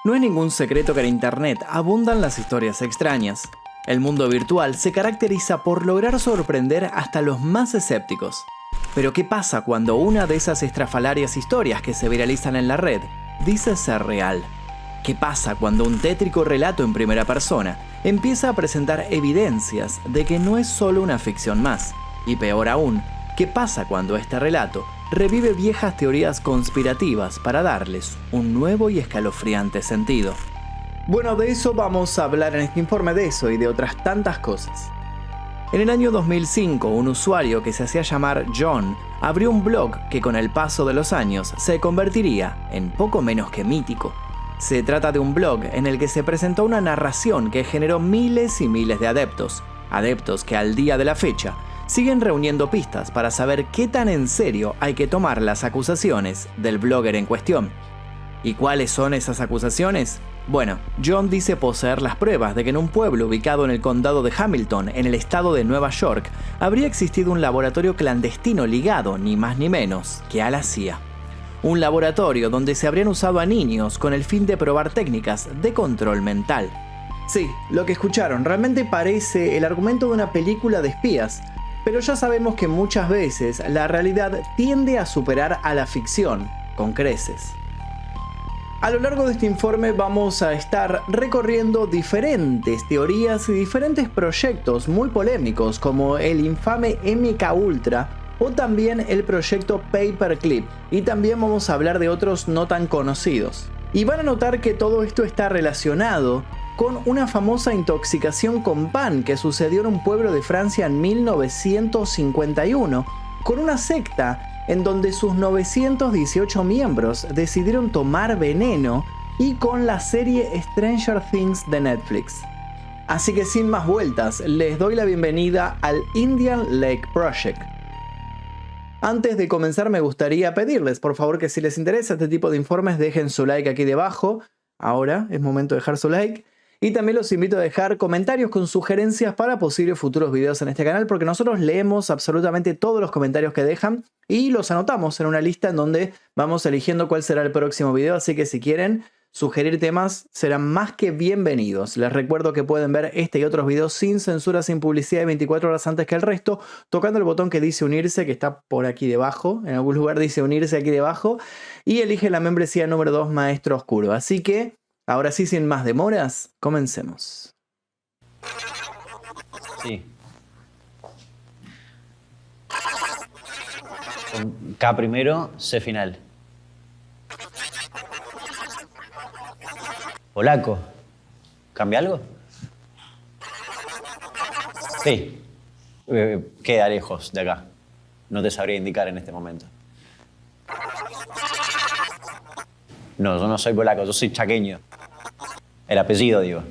No es ningún secreto que en Internet abundan las historias extrañas. El mundo virtual se caracteriza por lograr sorprender hasta los más escépticos. Pero ¿qué pasa cuando una de esas estrafalarias historias que se viralizan en la red dice ser real? ¿Qué pasa cuando un tétrico relato en primera persona empieza a presentar evidencias de que no es solo una ficción más? Y peor aún, ¿qué pasa cuando este relato revive viejas teorías conspirativas para darles un nuevo y escalofriante sentido? Bueno, de eso vamos a hablar en este informe, de eso y de otras tantas cosas. En el año 2005, un usuario que se hacía llamar John abrió un blog que con el paso de los años se convertiría en poco menos que mítico. Se trata de un blog en el que se presentó una narración que generó miles y miles de adeptos que al día de la fecha siguen reuniendo pistas para saber qué tan en serio hay que tomar las acusaciones del blogger en cuestión. ¿Y cuáles son esas acusaciones? Bueno, John dice poseer las pruebas de que en un pueblo ubicado en el condado de Hamilton, en el estado de Nueva York, habría existido un laboratorio clandestino ligado, ni más ni menos, que a la CIA. Un laboratorio donde se habrían usado a niños con el fin de probar técnicas de control mental. Sí, lo que escucharon realmente parece el argumento de una película de espías, pero ya sabemos que muchas veces la realidad tiende a superar a la ficción, con creces. A lo largo de este informe vamos a estar recorriendo diferentes teorías y diferentes proyectos muy polémicos como el infame MK Ultra o también el proyecto Paperclip, y también vamos a hablar de otros no tan conocidos. Y van a notar que todo esto está relacionado con una famosa intoxicación con pan que sucedió en un pueblo de Francia en 1951, con una secta en donde sus 918 miembros decidieron tomar veneno, y con la serie Stranger Things de Netflix. Así que sin más vueltas, les doy la bienvenida al Indian Lake Project. Antes de comenzar me gustaría pedirles, por favor, que si les interesa este tipo de informes dejen su like aquí debajo. Ahora es momento de dejar su like. Y también los invito a dejar comentarios con sugerencias para posibles futuros videos en este canal, porque nosotros leemos absolutamente todos los comentarios que dejan y los anotamos en una lista en donde vamos eligiendo cuál será el próximo video. Así que si quieren sugerir temas, serán más que bienvenidos. Les recuerdo que pueden ver este y otros videos sin censura, sin publicidad, y 24 horas antes que el resto, tocando el botón que dice unirse, que está por aquí debajo. En algún lugar dice unirse aquí debajo. Y elige la membresía número 2, Maestro Oscuro. Así que ahora sí, sin más demoras, comencemos. Sí. Con K primero, C final. Polaco. ¿Cambia algo? Sí. Queda lejos de acá. No te sabría indicar en este momento. No, yo no soy polaco, yo soy chaqueño. El apellido, digo.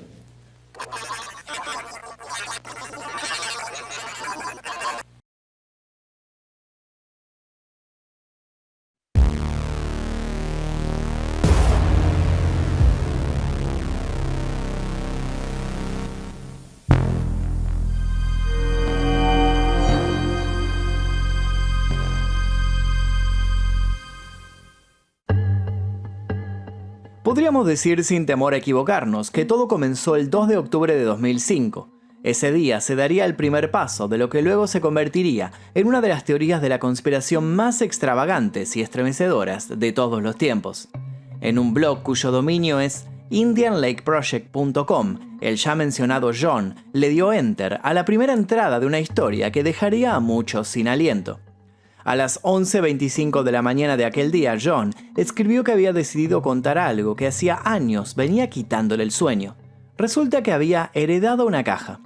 Podríamos decir sin temor a equivocarnos que todo comenzó el 2 de octubre de 2005. Ese día se daría el primer paso de lo que luego se convertiría en una de las teorías de la conspiración más extravagantes y estremecedoras de todos los tiempos. En un blog cuyo dominio es indianlakeproject.com, el ya mencionado John le dio enter a la primera entrada de una historia que dejaría a muchos sin aliento. A las 11:25 de la mañana de aquel día, John escribió que había decidido contar algo que hacía años venía quitándole el sueño. Resulta que había heredado una caja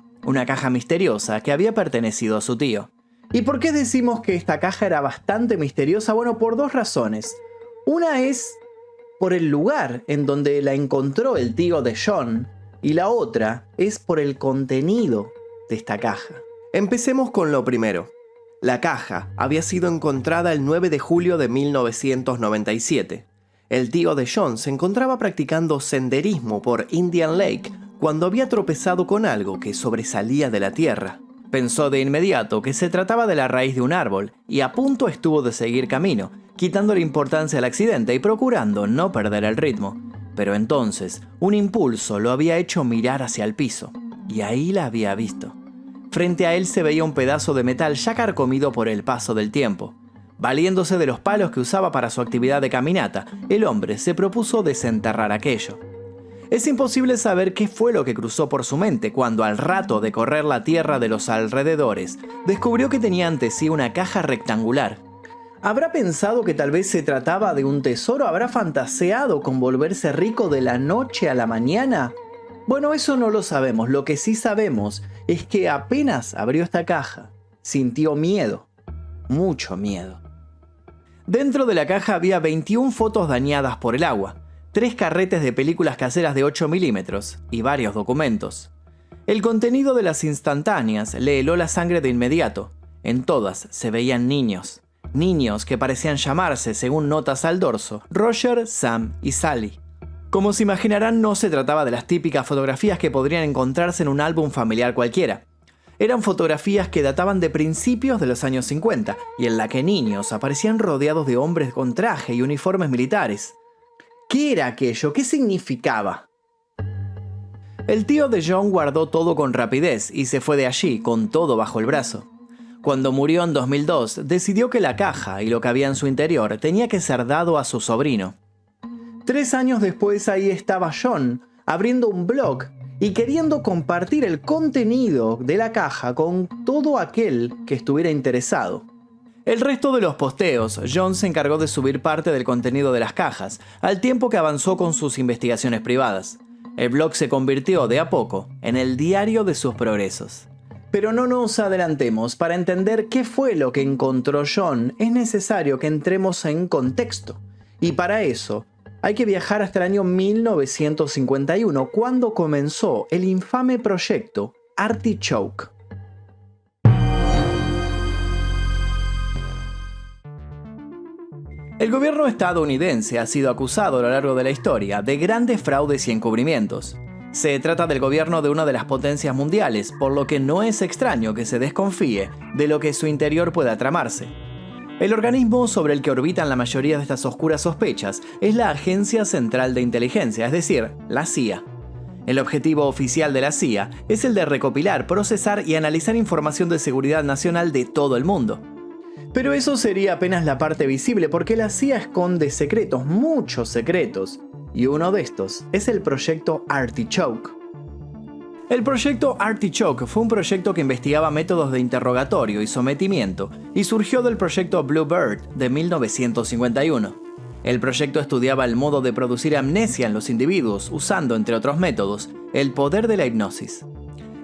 misteriosa que había pertenecido a su tío. ¿Y por qué decimos que esta caja era bastante misteriosa? Bueno, por dos razones. Una es por el lugar en donde la encontró el tío de John, y la otra es por el contenido de esta caja. Empecemos con lo primero. La caja había sido encontrada el 9 de julio de 1997. El tío de John se encontraba practicando senderismo por Indian Lake cuando había tropezado con algo que sobresalía de la tierra. Pensó de inmediato que se trataba de la raíz de un árbol y a punto estuvo de seguir camino, quitándole importancia al accidente y procurando no perder el ritmo. Pero entonces, un impulso lo había hecho mirar hacia el piso, y ahí la había visto. Frente a él se veía un pedazo de metal ya carcomido por el paso del tiempo. Valiéndose de los palos que usaba para su actividad de caminata, el hombre se propuso desenterrar aquello. Es imposible saber qué fue lo que cruzó por su mente cuando, al rato de correr la tierra de los alrededores, descubrió que tenía ante sí una caja rectangular. ¿Habrá pensado que tal vez se trataba de un tesoro? ¿Habrá fantaseado con volverse rico de la noche a la mañana? Bueno, eso no lo sabemos. Lo que sí sabemos es que apenas abrió esta caja, sintió miedo, mucho miedo. Dentro de la caja había 21 fotos dañadas por el agua, 3 carretes de películas caseras de 8 milímetros y varios documentos. El contenido de las instantáneas le heló la sangre de inmediato. En todas se veían niños. Niños que parecían llamarse, según notas al dorso, Roger, Sam y Sally. Como se imaginarán, no se trataba de las típicas fotografías que podrían encontrarse en un álbum familiar cualquiera. Eran fotografías que databan de principios de los años 50 y en la que niños aparecían rodeados de hombres con traje y uniformes militares. ¿Qué era aquello? ¿Qué significaba? El tío de John guardó todo con rapidez y se fue de allí con todo bajo el brazo. Cuando murió en 2002, decidió que la caja y lo que había en su interior tenía que ser dado a su sobrino. 3 años después ahí estaba John, abriendo un blog y queriendo compartir el contenido de la caja con todo aquel que estuviera interesado. El resto de los posteos, John se encargó de subir parte del contenido de las cajas, al tiempo que avanzó con sus investigaciones privadas. El blog se convirtió de a poco en el diario de sus progresos. Pero no nos adelantemos. Para entender qué fue lo que encontró John, es necesario que entremos en contexto. Y para eso, hay que viajar hasta el año 1951, cuando comenzó el infame proyecto Artichoke. El gobierno estadounidense ha sido acusado a lo largo de la historia de grandes fraudes y encubrimientos. Se trata del gobierno de una de las potencias mundiales, por lo que no es extraño que se desconfíe de lo que en su interior pueda tramarse. El organismo sobre el que orbitan la mayoría de estas oscuras sospechas es la Agencia Central de Inteligencia, es decir, la CIA. El objetivo oficial de la CIA es el de recopilar, procesar y analizar información de seguridad nacional de todo el mundo. Pero eso sería apenas la parte visible, porque la CIA esconde secretos, muchos secretos, y uno de estos es el proyecto Artichoke. El proyecto Artichoke fue un proyecto que investigaba métodos de interrogatorio y sometimiento y surgió del proyecto Bluebird de 1951. El proyecto estudiaba el modo de producir amnesia en los individuos usando, entre otros métodos, el poder de la hipnosis.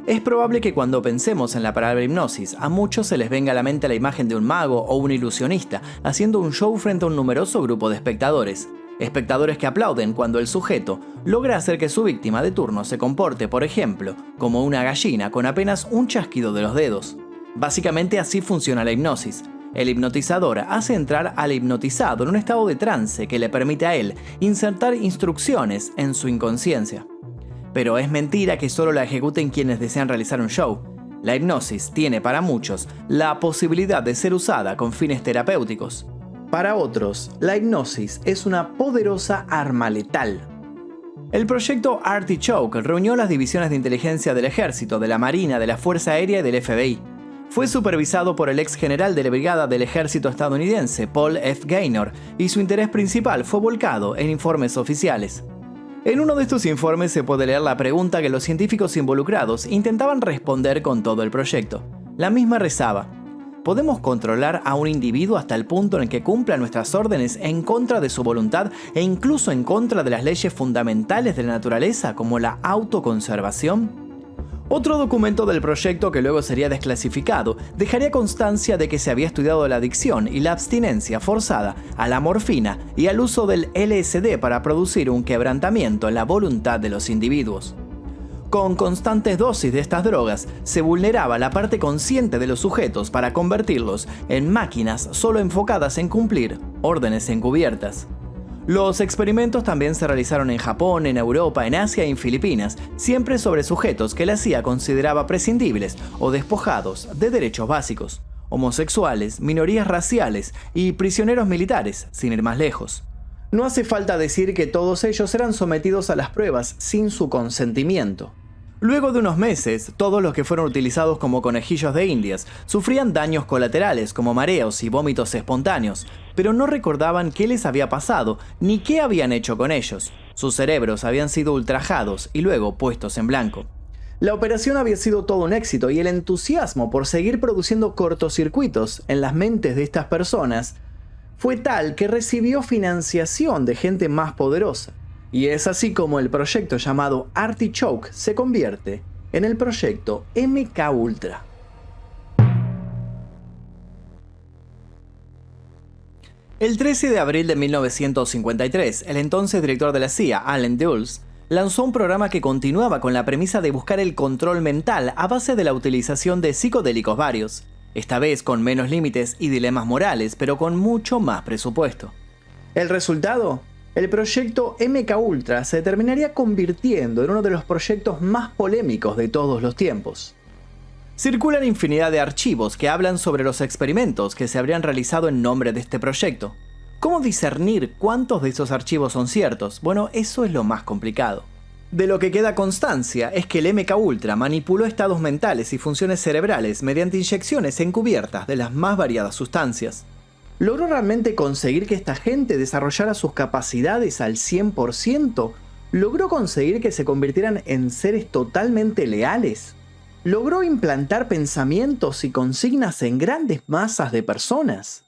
Es probable que cuando pensemos en la palabra hipnosis, a muchos se les venga a la mente la imagen de un mago o un ilusionista haciendo un show frente a un numeroso grupo de espectadores. Espectadores que aplauden cuando el sujeto logra hacer que su víctima de turno se comporte, por ejemplo, como una gallina con apenas un chasquido de los dedos. Básicamente así funciona la hipnosis. El hipnotizador hace entrar al hipnotizado en un estado de trance que le permite a él insertar instrucciones en su inconsciencia. Pero es mentira que solo la ejecuten quienes desean realizar un show. La hipnosis tiene para muchos la posibilidad de ser usada con fines terapéuticos. Para otros, la hipnosis es una poderosa arma letal. El proyecto Artichoke reunió las divisiones de inteligencia del Ejército, de la Marina, de la Fuerza Aérea y del FBI. Fue supervisado por el ex general de la Brigada del Ejército estadounidense, Paul F. Gaynor, y su interés principal fue volcado en informes oficiales. En uno de estos informes se puede leer la pregunta que los científicos involucrados intentaban responder con todo el proyecto. La misma rezaba: ¿podemos controlar a un individuo hasta el punto en el que cumpla nuestras órdenes en contra de su voluntad e incluso en contra de las leyes fundamentales de la naturaleza, como la autoconservación? Otro documento del proyecto, que luego sería desclasificado, dejaría constancia de que se había estudiado la adicción y la abstinencia forzada a la morfina y al uso del LSD para producir un quebrantamiento en la voluntad de los individuos. Con constantes dosis de estas drogas, se vulneraba la parte consciente de los sujetos para convertirlos en máquinas solo enfocadas en cumplir órdenes encubiertas. Los experimentos también se realizaron en Japón, en Europa, en Asia y en Filipinas, siempre sobre sujetos que la CIA consideraba prescindibles o despojados de derechos básicos, homosexuales, minorías raciales y prisioneros militares, sin ir más lejos. No hace falta decir que todos ellos eran sometidos a las pruebas sin su consentimiento. Luego de unos meses, todos los que fueron utilizados como conejillos de indias sufrían daños colaterales como mareos y vómitos espontáneos, pero no recordaban qué les había pasado ni qué habían hecho con ellos. Sus cerebros habían sido ultrajados y luego puestos en blanco. La operación había sido todo un éxito y el entusiasmo por seguir produciendo cortocircuitos en las mentes de estas personas fue tal que recibió financiación de gente más poderosa. Y es así como el proyecto llamado Artichoke se convierte en el proyecto MK Ultra. El 13 de abril de 1953, el entonces director de la CIA, Allen Dulles, lanzó un programa que continuaba con la premisa de buscar el control mental a base de la utilización de psicodélicos varios, esta vez con menos límites y dilemas morales, pero con mucho más presupuesto. ¿El resultado? El proyecto MK Ultra se terminaría convirtiendo en uno de los proyectos más polémicos de todos los tiempos. Circulan infinidad de archivos que hablan sobre los experimentos que se habrían realizado en nombre de este proyecto. ¿Cómo discernir cuántos de esos archivos son ciertos? Bueno, eso es lo más complicado. De lo que queda constancia es que el MK Ultra manipuló estados mentales y funciones cerebrales mediante inyecciones encubiertas de las más variadas sustancias. ¿Logró realmente conseguir que esta gente desarrollara sus capacidades al 100%? ¿Logró conseguir que se convirtieran en seres totalmente leales? ¿Logró implantar pensamientos y consignas en grandes masas de personas?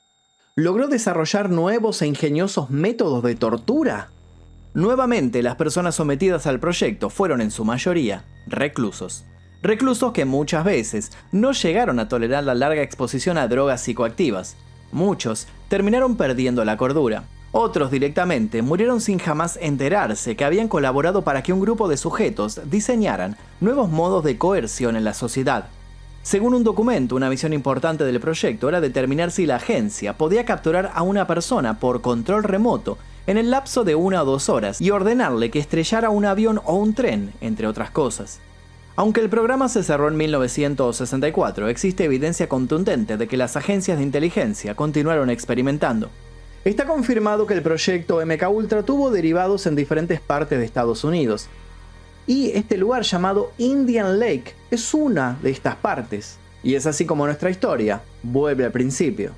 ¿Logró desarrollar nuevos e ingeniosos métodos de tortura? Nuevamente, las personas sometidas al proyecto fueron en su mayoría reclusos. Reclusos que muchas veces no llegaron a tolerar la larga exposición a drogas psicoactivas. Muchos terminaron perdiendo la cordura. Otros directamente murieron sin jamás enterarse que habían colaborado para que un grupo de sujetos diseñaran nuevos modos de coerción en la sociedad. Según un documento, una misión importante del proyecto era determinar si la agencia podía capturar a una persona por control remoto en el lapso de 1 o 2 horas y ordenarle que estrellara un avión o un tren, entre otras cosas. Aunque el programa se cerró en 1964, existe evidencia contundente de que las agencias de inteligencia continuaron experimentando. Está confirmado que el proyecto MK Ultra tuvo derivados en diferentes partes de Estados Unidos. Y este lugar llamado Indian Lake es una de estas partes. Y es así como nuestra historia vuelve al principio.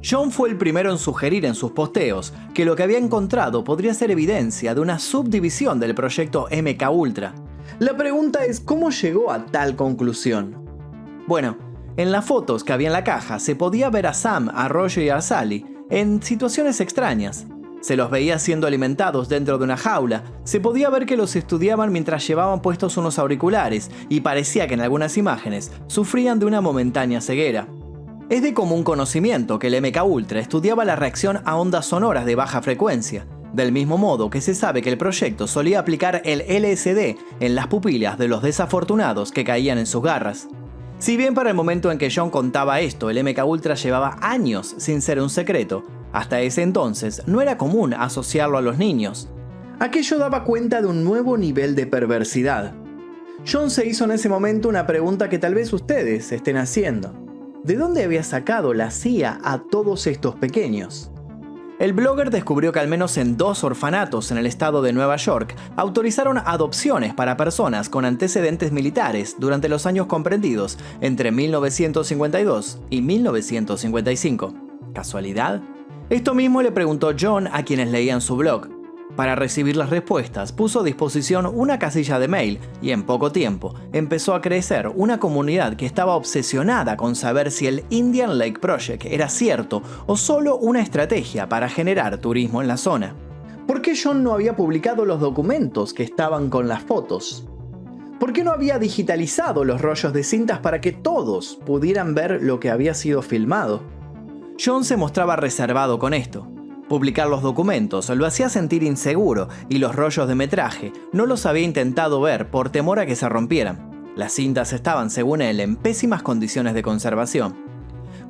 John fue el primero en sugerir en sus posteos que lo que había encontrado podría ser evidencia de una subdivisión del proyecto MK Ultra. La pregunta es, ¿cómo llegó a tal conclusión? Bueno, en las fotos que había en la caja se podía ver a Sam, a Roger y a Sally en situaciones extrañas. Se los veía siendo alimentados dentro de una jaula, se podía ver que los estudiaban mientras llevaban puestos unos auriculares y parecía que en algunas imágenes sufrían de una momentánea ceguera. Es de común conocimiento que el MK Ultra estudiaba la reacción a ondas sonoras de baja frecuencia, del mismo modo que se sabe que el proyecto solía aplicar el LSD en las pupilas de los desafortunados que caían en sus garras. Si bien para el momento en que John contaba esto, el MK Ultra llevaba años sin ser un secreto, hasta ese entonces no era común asociarlo a los niños. Aquello daba cuenta de un nuevo nivel de perversidad. John se hizo en ese momento una pregunta que tal vez ustedes estén haciendo. ¿De dónde había sacado la CIA a todos estos pequeños? El blogger descubrió que al menos en 2 orfanatos en el estado de Nueva York autorizaron adopciones para personas con antecedentes militares durante los años comprendidos entre 1952 y 1955. ¿Casualidad? Esto mismo le preguntó John a quienes leían su blog. Para recibir las respuestas, puso a disposición una casilla de mail y en poco tiempo empezó a crecer una comunidad que estaba obsesionada con saber si el Indian Lake Project era cierto o solo una estrategia para generar turismo en la zona. ¿Por qué John no había publicado los documentos que estaban con las fotos? ¿Por qué no había digitalizado los rollos de cintas para que todos pudieran ver lo que había sido filmado? John se mostraba reservado con esto. Publicar los documentos lo hacía sentir inseguro y los rollos de metraje no los había intentado ver por temor a que se rompieran. Las cintas estaban, según él, en pésimas condiciones de conservación.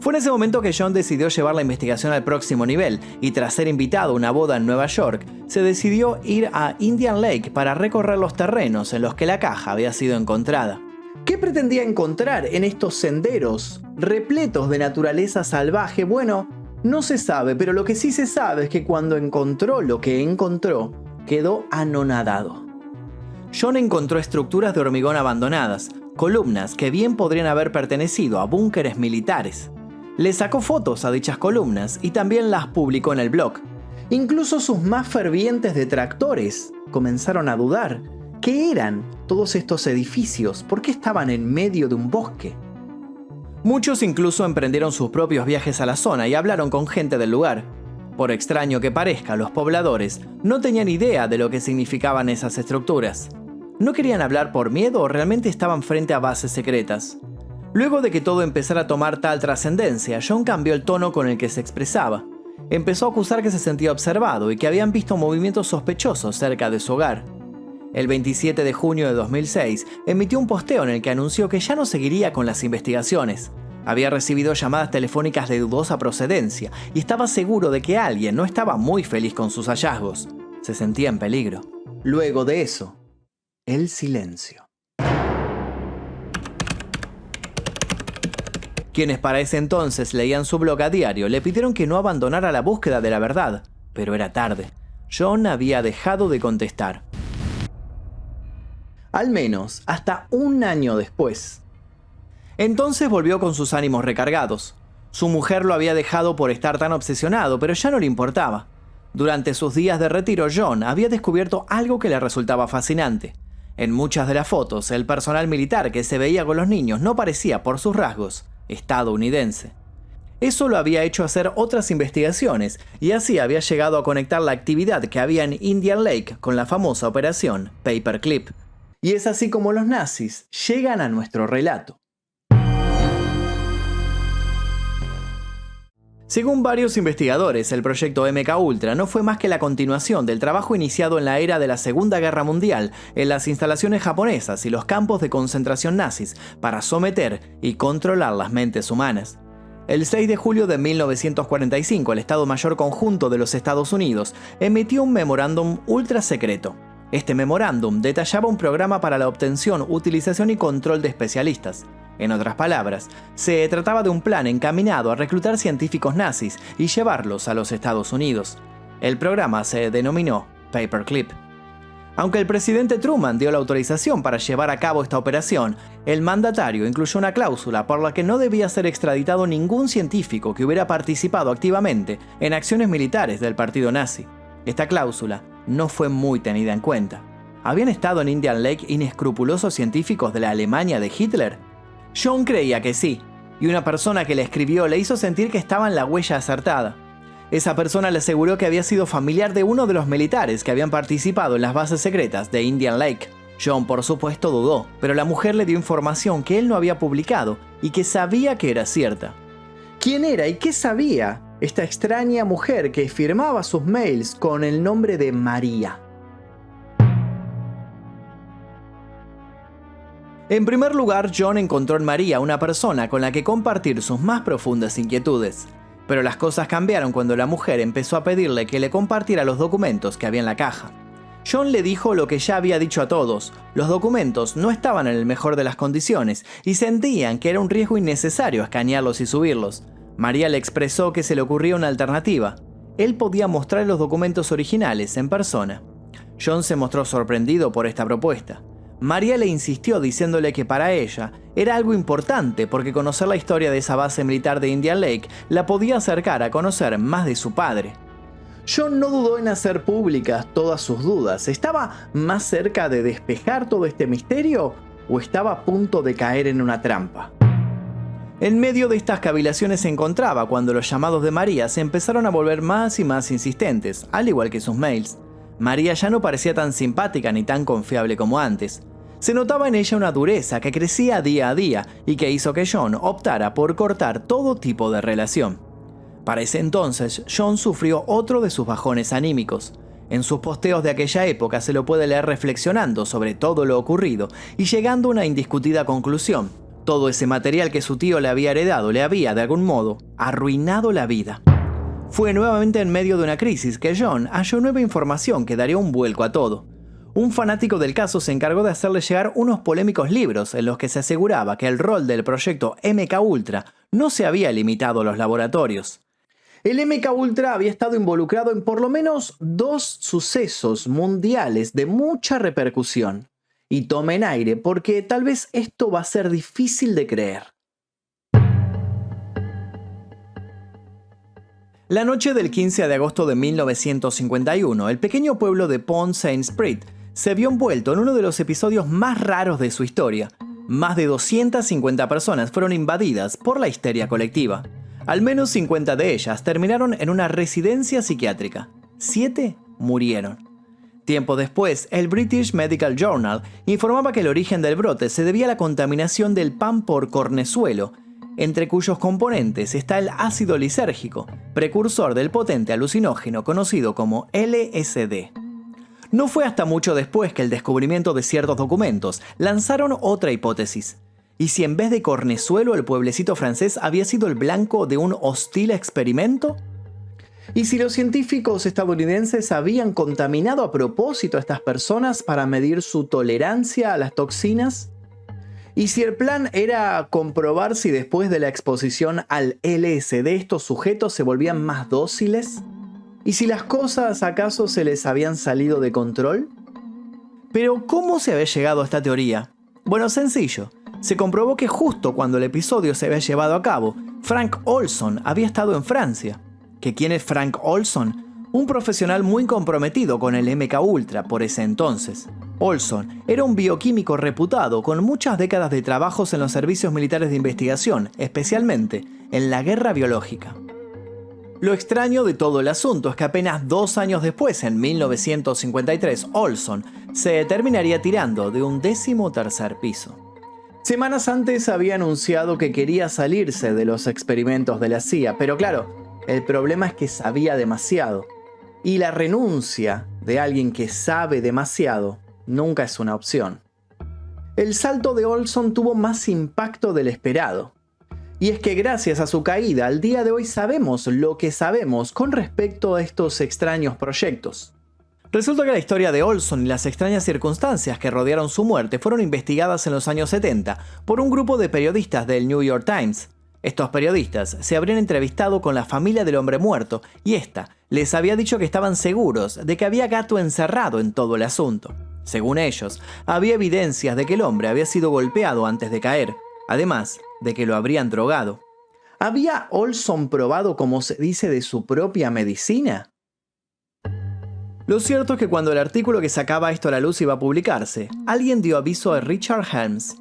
Fue en ese momento que John decidió llevar la investigación al próximo nivel y tras ser invitado a una boda en Nueva York, se decidió ir a Indian Lake para recorrer los terrenos en los que la caja había sido encontrada. ¿Qué pretendía encontrar en estos senderos repletos de naturaleza salvaje? Bueno, no se sabe, pero lo que sí se sabe es que cuando encontró lo que encontró, quedó anonadado. John encontró estructuras de hormigón abandonadas, columnas que bien podrían haber pertenecido a búnkeres militares. Le sacó fotos a dichas columnas y también las publicó en el blog. Incluso sus más fervientes detractores comenzaron a dudar. ¿Qué eran todos estos edificios? ¿Por qué estaban en medio de un bosque? Muchos incluso emprendieron sus propios viajes a la zona y hablaron con gente del lugar. Por extraño que parezca, los pobladores no tenían idea de lo que significaban esas estructuras. ¿No querían hablar por miedo o realmente estaban frente a bases secretas? Luego de que todo empezara a tomar tal trascendencia, John cambió el tono con el que se expresaba. Empezó a acusar que se sentía observado y que habían visto movimientos sospechosos cerca de su hogar. El 27 de junio de 2006 emitió un posteo en el que anunció que ya no seguiría con las investigaciones. Había recibido llamadas telefónicas de dudosa procedencia y estaba seguro de que alguien no estaba muy feliz con sus hallazgos. Se sentía en peligro. Luego de eso, el silencio. Quienes para ese entonces leían su blog a diario le pidieron que no abandonara la búsqueda de la verdad, pero era tarde. John había dejado de contestar. Al menos hasta un año después. Entonces volvió con sus ánimos recargados. Su mujer lo había dejado por estar tan obsesionado, pero ya no le importaba. Durante sus días de retiro, John había descubierto algo que le resultaba fascinante. En muchas de las fotos, el personal militar que se veía con los niños no parecía, por sus rasgos, estadounidense. Eso lo había hecho hacer otras investigaciones y así había llegado a conectar la actividad que había en Indian Lake con la famosa operación Paperclip. Y es así como los nazis llegan a nuestro relato. Según varios investigadores, el proyecto MKUltra no fue más que la continuación del trabajo iniciado en la era de la Segunda Guerra Mundial en las instalaciones japonesas y los campos de concentración nazis para someter y controlar las mentes humanas. El 6 de julio de 1945, el Estado Mayor Conjunto de los Estados Unidos emitió un memorándum ultra secreto. Este memorándum detallaba un programa para la obtención, utilización y control de especialistas. En otras palabras, se trataba de un plan encaminado a reclutar científicos nazis y llevarlos a los Estados Unidos. El programa se denominó Paperclip. Aunque el presidente Truman dio la autorización para llevar a cabo esta operación, el mandatario incluyó una cláusula por la que no debía ser extraditado ningún científico que hubiera participado activamente en acciones militares del partido nazi. Esta cláusula no fue muy tenida en cuenta. ¿Habían estado en Indian Lake inescrupulosos científicos de la Alemania de Hitler? John creía que sí, y una persona que le escribió le hizo sentir que estaba en la huella acertada. Esa persona le aseguró que había sido familiar de uno de los militares que habían participado en las bases secretas de Indian Lake. John, por supuesto, dudó, pero la mujer le dio información que él no había publicado y que sabía que era cierta. ¿Quién era y qué sabía esta extraña mujer que firmaba sus mails con el nombre de María? En primer lugar, John encontró en María una persona con la que compartir sus más profundas inquietudes. Pero las cosas cambiaron cuando la mujer empezó a pedirle que le compartiera los documentos que había en la caja. John le dijo lo que ya había dicho a todos: los documentos no estaban en el mejor de las condiciones y sentían que era un riesgo innecesario escanearlos y subirlos. María le expresó que se le ocurría una alternativa. Él podía mostrar los documentos originales en persona. John se mostró sorprendido por esta propuesta. María le insistió diciéndole que para ella era algo importante porque conocer la historia de esa base militar de Indian Lake la podía acercar a conocer más de su padre. John no dudó en hacer públicas todas sus dudas. ¿Estaba más cerca de despejar todo este misterio o estaba a punto de caer en una trampa? En medio de estas cavilaciones se encontraba cuando los llamados de María se empezaron a volver más y más insistentes, al igual que sus mails. María ya no parecía tan simpática ni tan confiable como antes. Se notaba en ella una dureza que crecía día a día y que hizo que John optara por cortar todo tipo de relación. Para ese entonces, John sufrió otro de sus bajones anímicos. En sus posteos de aquella época se lo puede leer reflexionando sobre todo lo ocurrido y llegando a una indiscutida conclusión: todo ese material que su tío le había heredado le había, de algún modo, arruinado la vida. Fue nuevamente en medio de una crisis que John halló nueva información que daría un vuelco a todo. Un fanático del caso se encargó de hacerle llegar unos polémicos libros en los que se aseguraba que el rol del proyecto MKUltra no se había limitado a los laboratorios. El MKUltra había estado involucrado en por lo menos 2 sucesos mundiales de mucha repercusión. Y tomen aire porque tal vez esto va a ser difícil de creer. La noche del 15 de agosto de 1951, el pequeño pueblo de Pont-Saint-Esprit se vio envuelto en uno de los episodios más raros de su historia. Más de 250 personas fueron invadidas por la histeria colectiva. Al menos 50 de ellas terminaron en una residencia psiquiátrica. 7 murieron. Tiempo después, el British Medical Journal informaba que el origen del brote se debía a la contaminación del pan por cornezuelo, entre cuyos componentes está el ácido lisérgico, precursor del potente alucinógeno conocido como LSD. No fue hasta mucho después que el descubrimiento de ciertos documentos lanzaron otra hipótesis. ¿Y si en vez de cornezuelo el pueblecito francés había sido el blanco de un hostil experimento? ¿Y si los científicos estadounidenses habían contaminado a propósito a estas personas para medir su tolerancia a las toxinas? ¿Y si el plan era comprobar si después de la exposición al LSD estos sujetos se volvían más dóciles? ¿Y si las cosas acaso se les habían salido de control? Pero ¿cómo se había llegado a esta teoría? Bueno, sencillo. Se comprobó que justo cuando el episodio se había llevado a cabo, Frank Olson había estado en Francia. ¿Que quién es Frank Olson? Un profesional muy comprometido con el MKUltra por ese entonces. Olson era un bioquímico reputado con muchas décadas de trabajos en los servicios militares de investigación, especialmente en la guerra biológica. Lo extraño de todo el asunto es que apenas 2 años después, en 1953, Olson se terminaría tirando de un 13º piso. Semanas antes había anunciado que quería salirse de los experimentos de la CIA, pero claro, el problema es que sabía demasiado. Y la renuncia de alguien que sabe demasiado nunca es una opción. El salto de Olson tuvo más impacto del esperado. Y es que gracias a su caída, al día de hoy sabemos lo que sabemos con respecto a estos extraños proyectos. Resulta que la historia de Olson y las extrañas circunstancias que rodearon su muerte fueron investigadas en los años 70 por un grupo de periodistas del New York Times. Estos periodistas se habrían entrevistado con la familia del hombre muerto y esta les había dicho que estaban seguros de que había gato encerrado en todo el asunto. Según ellos, había evidencias de que el hombre había sido golpeado antes de caer, además de que lo habrían drogado. ¿Había Olson probado, como se dice, de su propia medicina? Lo cierto es que cuando el artículo que sacaba esto a la luz iba a publicarse, alguien dio aviso a Richard Helms.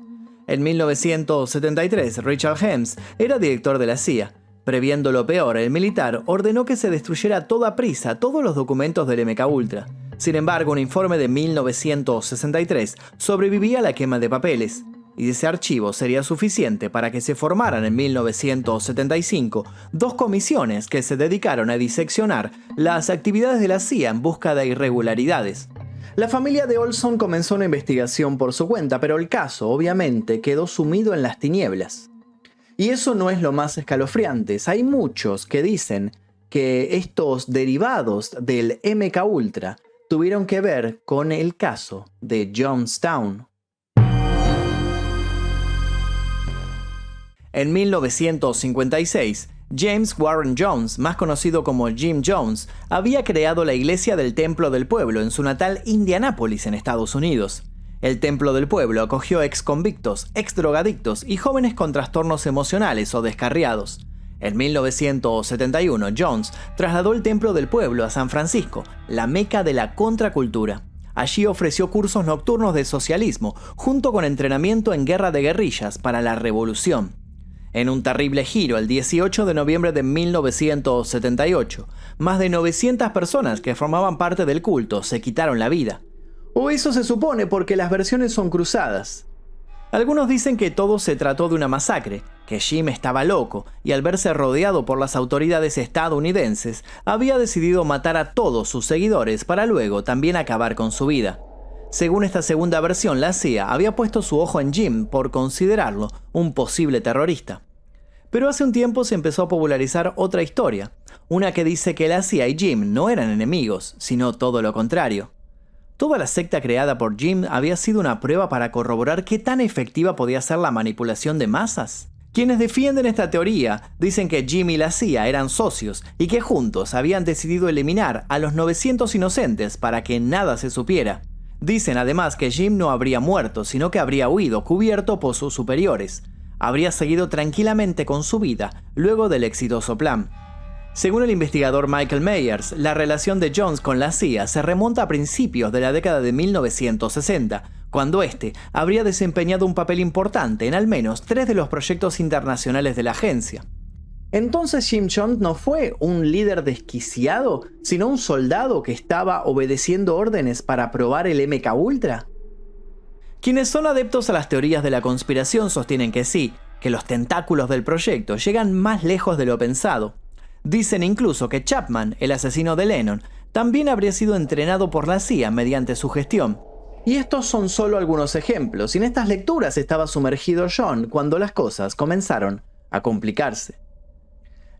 En 1973, Richard Helms era director de la CIA. Previendo lo peor, el militar ordenó que se destruyera a toda prisa todos los documentos del MKUltra. Sin embargo, un informe de 1963 sobrevivía a la quema de papeles, y ese archivo sería suficiente para que se formaran en 1975 2 comisiones que se dedicaron a diseccionar las actividades de la CIA en busca de irregularidades. La familia de Olson comenzó una investigación por su cuenta, pero el caso, obviamente, quedó sumido en las tinieblas. Y eso no es lo más escalofriante. Hay muchos que dicen que estos derivados del MKUltra tuvieron que ver con el caso de Jonestown. En 1956, James Warren Jones, más conocido como Jim Jones, había creado la Iglesia del Templo del Pueblo en su natal Indianápolis, en Estados Unidos. El Templo del Pueblo acogió ex-convictos, ex-drogadictos y jóvenes con trastornos emocionales o descarriados. En 1971, Jones trasladó el Templo del Pueblo a San Francisco, la meca de la contracultura. Allí ofreció cursos nocturnos de socialismo, junto con entrenamiento en guerra de guerrillas para la revolución. En un terrible giro, el 18 de noviembre de 1978, más de 900 personas que formaban parte del culto se quitaron la vida. O eso se supone porque las versiones son cruzadas. Algunos dicen que todo se trató de una masacre, que Jim estaba loco y al verse rodeado por las autoridades estadounidenses, había decidido matar a todos sus seguidores para luego también acabar con su vida. Según esta segunda versión, la CIA había puesto su ojo en Jim por considerarlo un posible terrorista. Pero hace un tiempo se empezó a popularizar otra historia, una que dice que la CIA y Jim no eran enemigos, sino todo lo contrario. Toda la secta creada por Jim había sido una prueba para corroborar qué tan efectiva podía ser la manipulación de masas. Quienes defienden esta teoría dicen que Jim y la CIA eran socios y que juntos habían decidido eliminar a los 900 inocentes para que nada se supiera. Dicen además que Jim no habría muerto, sino que habría huido cubierto por sus superiores. Habría seguido tranquilamente con su vida luego del exitoso plan. Según el investigador Michael Myers, la relación de Jones con la CIA se remonta a principios de la década de 1960, cuando este habría desempeñado un papel importante en al menos 3 de los proyectos internacionales de la agencia. Entonces Jim Jones no fue un líder desquiciado, sino un soldado que estaba obedeciendo órdenes para probar el MKUltra. Quienes son adeptos a las teorías de la conspiración sostienen que sí, que los tentáculos del proyecto llegan más lejos de lo pensado. Dicen incluso que Chapman, el asesino de Lennon, también habría sido entrenado por la CIA mediante su gestión. Y estos son solo algunos ejemplos, y en estas lecturas estaba sumergido John cuando las cosas comenzaron a complicarse.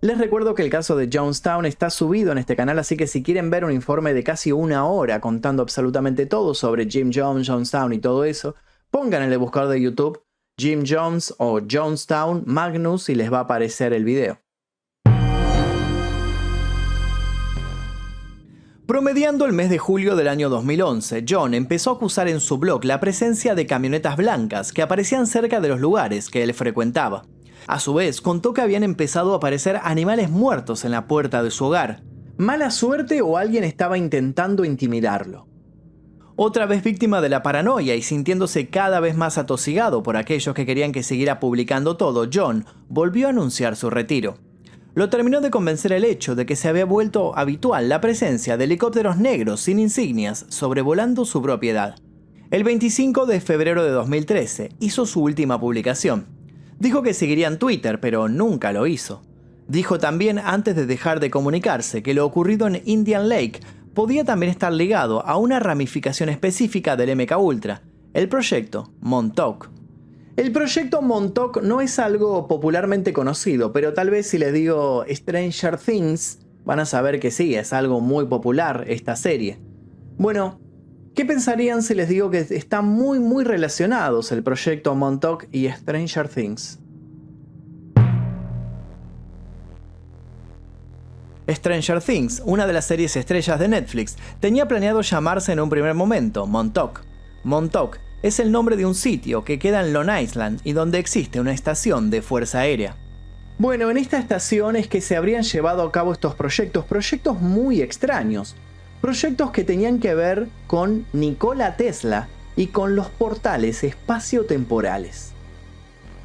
Les recuerdo que el caso de Jonestown está subido en este canal, así que si quieren ver un informe de casi 1 hora contando absolutamente todo sobre Jim Jones, Jonestown y todo eso, pongan en el buscador de YouTube Jim Jones o Jonestown Magnus y les va a aparecer el video. Promediando el mes de julio del año 2011, John empezó a acusar en su blog la presencia de camionetas blancas que aparecían cerca de los lugares que él frecuentaba. A su vez, contó que habían empezado a aparecer animales muertos en la puerta de su hogar. ¿Mala suerte o alguien estaba intentando intimidarlo? Otra vez víctima de la paranoia y sintiéndose cada vez más atosigado por aquellos que querían que siguiera publicando todo, John volvió a anunciar su retiro. Lo terminó de convencer el hecho de que se había vuelto habitual la presencia de helicópteros negros sin insignias sobrevolando su propiedad. El 25 de febrero de 2013 hizo su última publicación. Dijo que seguiría en Twitter, pero nunca lo hizo. Dijo también antes de dejar de comunicarse que lo ocurrido en Indian Lake podía también estar ligado a una ramificación específica del MKUltra, el proyecto Montauk. El proyecto Montauk no es algo popularmente conocido, pero tal vez si les digo Stranger Things, van a saber que sí, es algo muy popular esta serie. Bueno, ¿qué pensarían si les digo que están muy relacionados el proyecto Montauk y Stranger Things? Stranger Things, una de las series estrellas de Netflix, tenía planeado llamarse en un primer momento Montauk. Montauk es el nombre de un sitio que queda en Long Island y donde existe una estación de Fuerza Aérea. Bueno, en esta estación es que se habrían llevado a cabo estos proyectos muy extraños. Proyectos que tenían que ver con Nikola Tesla y con los portales espaciotemporales.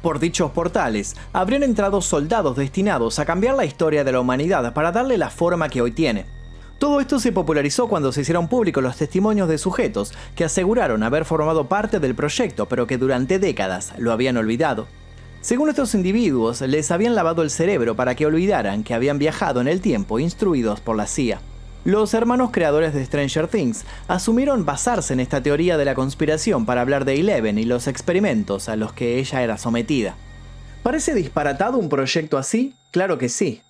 Por dichos portales, habrían entrado soldados destinados a cambiar la historia de la humanidad para darle la forma que hoy tiene. Todo esto se popularizó cuando se hicieron públicos los testimonios de sujetos que aseguraron haber formado parte del proyecto, pero que durante décadas lo habían olvidado. Según estos individuos, les habían lavado el cerebro para que olvidaran que habían viajado en el tiempo instruidos por la CIA. Los hermanos creadores de Stranger Things asumieron basarse en esta teoría de la conspiración para hablar de Eleven y los experimentos a los que ella era sometida. ¿Parece disparatado un proyecto así? Claro que sí.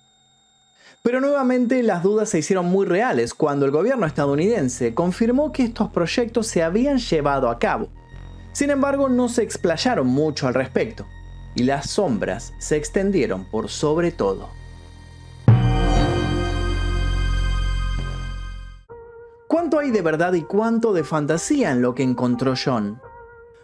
Pero nuevamente las dudas se hicieron muy reales cuando el gobierno estadounidense confirmó que estos proyectos se habían llevado a cabo. Sin embargo, no se explayaron mucho al respecto, y las sombras se extendieron por sobre todo. ¿Cuánto hay de verdad y cuánto de fantasía en lo que encontró John?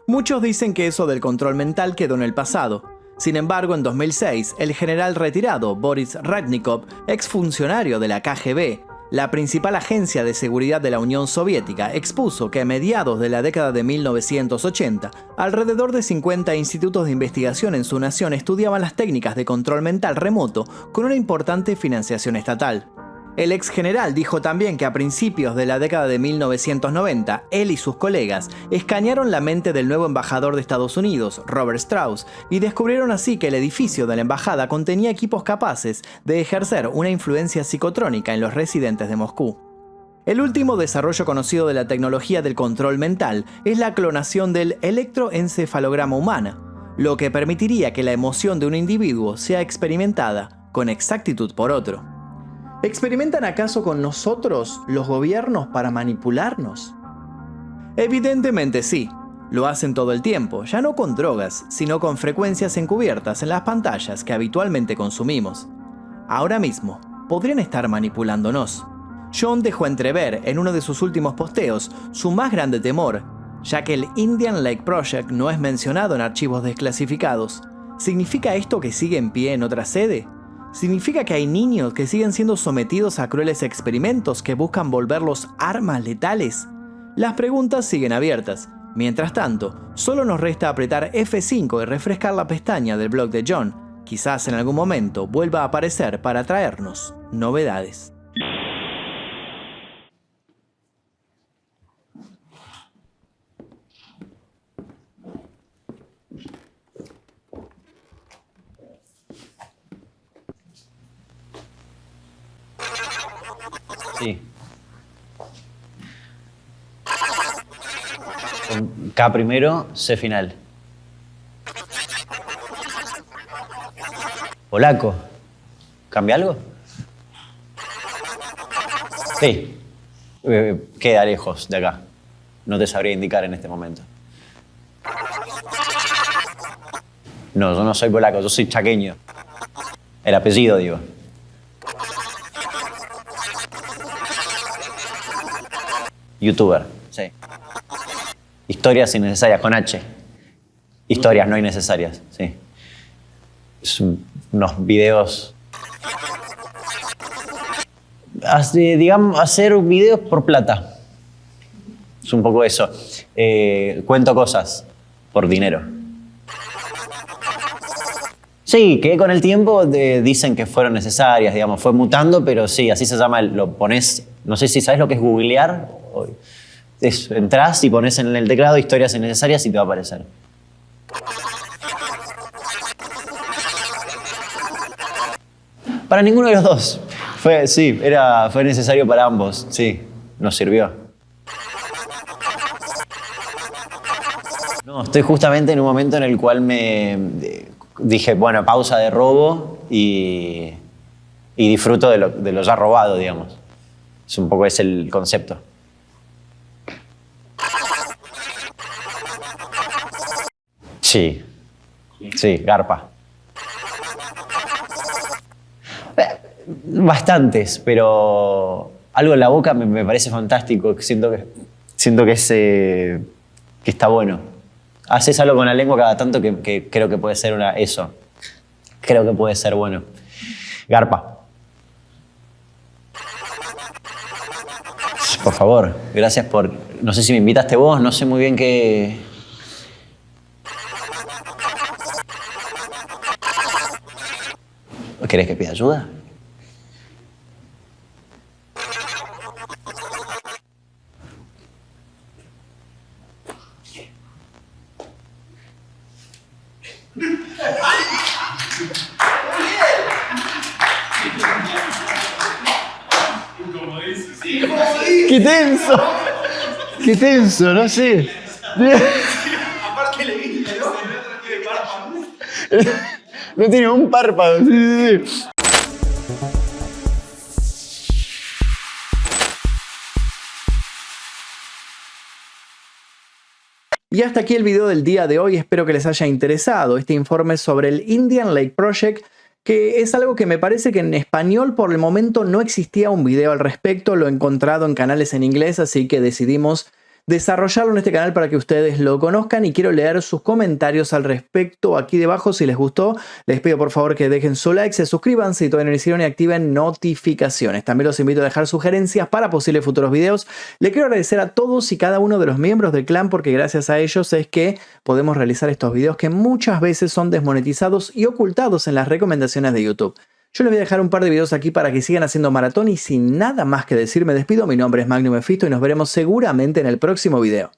Muchos dicen que eso del control mental quedó en el pasado. Sin embargo, en 2006, el general retirado Boris Retnikov, exfuncionario de la KGB, la principal agencia de seguridad de la Unión Soviética, expuso que a mediados de la década de 1980, alrededor de 50 institutos de investigación en su nación estudiaban las técnicas de control mental remoto con una importante financiación estatal. El ex general dijo también que a principios de la década de 1990, él y sus colegas escanearon la mente del nuevo embajador de Estados Unidos, Robert Strauss, y descubrieron así que el edificio de la embajada contenía equipos capaces de ejercer una influencia psicotrónica en los residentes de Moscú. El último desarrollo conocido de la tecnología del control mental es la clonación del electroencefalograma humana, lo que permitiría que la emoción de un individuo sea experimentada con exactitud por otro. ¿Experimentan acaso con nosotros los gobiernos para manipularnos? Evidentemente sí. Lo hacen todo el tiempo, ya no con drogas, sino con frecuencias encubiertas en las pantallas que habitualmente consumimos. Ahora mismo, podrían estar manipulándonos. John dejó entrever en uno de sus últimos posteos su más grande temor, ya que el Indian Lake Project no es mencionado en archivos desclasificados. ¿Significa esto que sigue en pie en otra sede? ¿Significa que hay niños que siguen siendo sometidos a crueles experimentos que buscan volverlos armas letales? Las preguntas siguen abiertas. Mientras tanto, solo nos resta apretar F5 y refrescar la pestaña del blog de John. Quizás en algún momento vuelva a aparecer para traernos novedades. Sí. Con K primero, C final. Polaco. ¿Cambia algo? Sí. Queda lejos de acá. No te sabría indicar en este momento. No, yo no soy polaco, yo soy chaqueño. El apellido, digo. YouTuber, sí. Historias innecesarias, con H. Historias no innecesarias, sí. Unos videos... digamos, hacer videos por plata. Es un poco eso. Cuento cosas por dinero. Sí, que con el tiempo dicen que fueron necesarias, digamos, fue mutando, pero sí, así se llama, lo pones, no sé si sabes lo que es googlear. Entrás y pones en el teclado historias innecesarias y te va a aparecer. Para ninguno de los dos. Fue necesario para ambos, sí, nos sirvió. No, estoy justamente en un momento en el cual dije, bueno, pausa de robo y disfruto de lo ya robado, digamos. Es un poco ese el concepto. Sí, sí, garpa. Bastantes, pero algo en la boca me parece fantástico. Siento que está bueno. Haces algo con la lengua cada tanto que creo que puede ser eso. Creo que puede ser bueno. Garpa. Por favor, gracias por... No sé si me invitaste vos, no sé muy bien qué... ¿Querés que pida ayuda? ¡Qué tenso! ¡Qué tenso! No sé. Aparte le dije, ¿no? No tiene un párpado. Sí. Y hasta aquí el video del día de hoy, espero que les haya interesado este informe sobre el Indian Lake Project, que es algo que me parece que en español por el momento no existía un video al respecto, lo he encontrado en canales en inglés, así que decidimos desarrollarlo en este canal para que ustedes lo conozcan y quiero leer sus comentarios al respecto aquí debajo. Si les gustó, les pido por favor que dejen su like, se suscriban si todavía no lo hicieron y activen notificaciones. También los invito a dejar sugerencias para posibles futuros videos. Le quiero agradecer a todos y cada uno de los miembros del clan porque gracias a ellos es que podemos realizar estos videos que muchas veces son desmonetizados y ocultados en las recomendaciones de YouTube. Yo les voy a dejar un par de videos aquí para que sigan haciendo maratón y sin nada más que decir me despido. Mi nombre es Magnum Mephisto y nos veremos seguramente en el próximo video.